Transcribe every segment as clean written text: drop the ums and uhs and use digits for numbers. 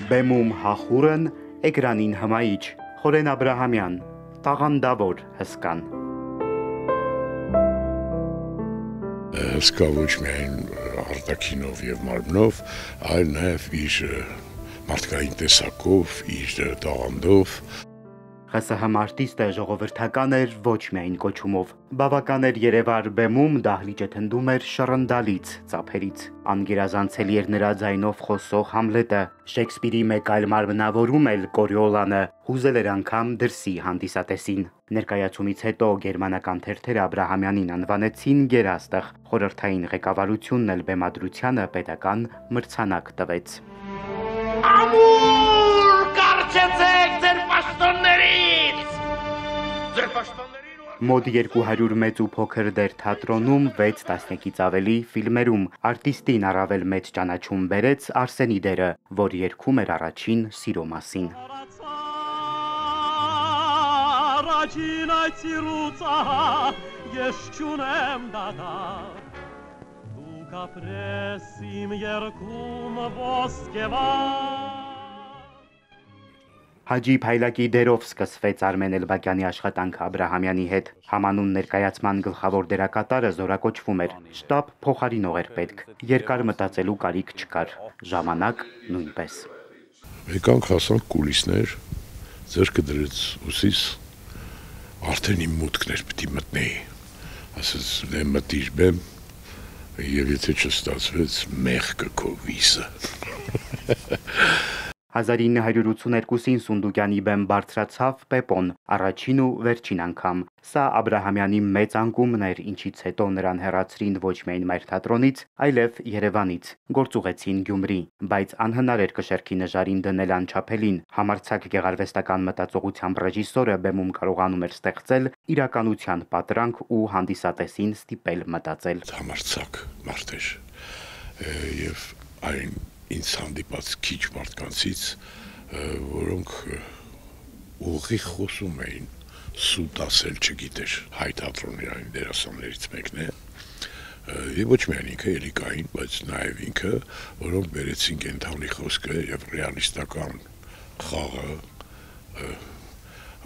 Բեմում հախուրն, էկրանին հմայիչ, Խորեն Աբրահամյան, տաղանդավոր հսկան։ Հսկա ոչ միայն արտաքինով և մարմնով, այլ նաև իր մարդկային տեսակով, իր տաղանդով։ ԽՍՀՄ արտիստը ժողովրդական էր ոչ միայն կոչումով, բավական էր երևար բեմում դահլիճը թնդում էր շռնդալից, ծափերից, անգերազանցելի էր նրա ձայնով խոսող Համլետը, Շեքսպիրի մեկ այլ մարմնավորում էլ Կորիոլանը, հուզել էր անգամ դրսի հանդիսատեսին։ Ներկայացումից հետո գերմանական թերթերը Աբրահամյանին անվանեցին գերաստղ, խորհրդային ղեկավարությունն էլ բեմադրությանը պետական մրցանակ տվեց։ Ամուր կարճեցեք ձեր պաշտոններից։ Մոտ 200 մեծ ու փոքր դեր թատրոնում 6 տասնյակից ավելի ֆիլմերում արտիստին առավել մեծ ճանաչում բերեց Արսենի դերը, որ երգում էր առաջին սիրո մասին։ Հաջի Փայլակի դերով սկսվեց Արմեն Էլբակյանի աշխատանքը Աբրահամյանի հետ։ Համանուն ներկայացման գլխավոր դերակատարը զորակոչվում էր, շտաբ փոխարինող էր պետք, երկար մտածելու կարիք չկար, ժամանակ նույնպես։ Եկանք հասանք կուլիսներ, ձեռքը դրեց ուսիս, արդեն իմ մուտքն էր պիտի մտնեի, ասեց մտիր բեմ, և եթե չստացվեց մեղքը քո վիսը։ 1982-ին Սունդուկյանի բեմ բարձրացավ Պեպոն, առաջին ու վերջին անգամ։ Սա Աբրահամյանի մեծ անկումն էր, ինչից հետո նրան հեռացրին ոչ միայն Մայր թատրոնից, այլև Երևանից, գործուղեցին Գյումրի, բայց անհնար էր կշեռքի նժարին դնել անչափելին։ Համարձակ գեղարվեստական մտածողությամբ ռեժիսորը բեմում կարողանում էր ստեղծել իրականության պատրանք ու հանդիսատեսին ստիպել մտածել։ Համարձակ մարդ էր և այն ինձ հանդիպած քիչ մարդկանցից, որոնք ուղիղ խոսում էին, սուտ ասել չգիտեր, Հայ թատրոնի այն դերասաններից մեկն է, և ոչ միայն ինքը Էլիկային, բայց նաև ինքը, որոնք բերեցին կենթանի խոսքը և ռեալիստական խաղը,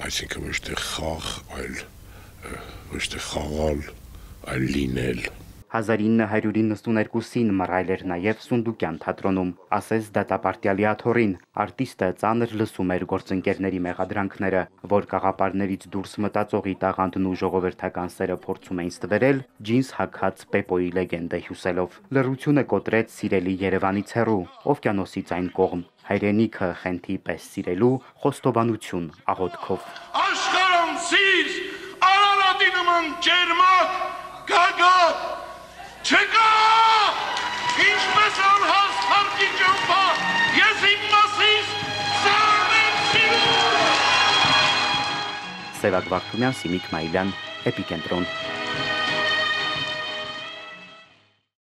այսինքն ոչ թե խաղ, ոչ թե խաղալ, այլ լինել։ 1992-ին մռայլ էր նաև Սունդուկյան թատրոնում, ասես դատապարտյալի աթոռին, արտիստը ծանր լսում էր գործընկերների մեղադրանքները, որ կաղապարներից դուրս մտածողի տաղանդն ու ժողովրդական սերը փորձում էին ստվերել, ջինս հագած Պեպոյի լեգենդը հյուսելով։ Լռությունը կոտրեց սիրելի Երևանից հեռու, օվկիանոսից այն կողմ, հայրենիքը խենթի պես սիրելու խոստովանություն աղոթքով։ Աշխարհում սիր, Արարատի նման ջերմակ, գագաթ չկա, ինչպես անհասթարքի ճամփա, ես իմ մասիս սարն եմ սիրում։ Սևակ Վարդումյան, Սիմիկ Մայիլյան, Էպիկենտրոն։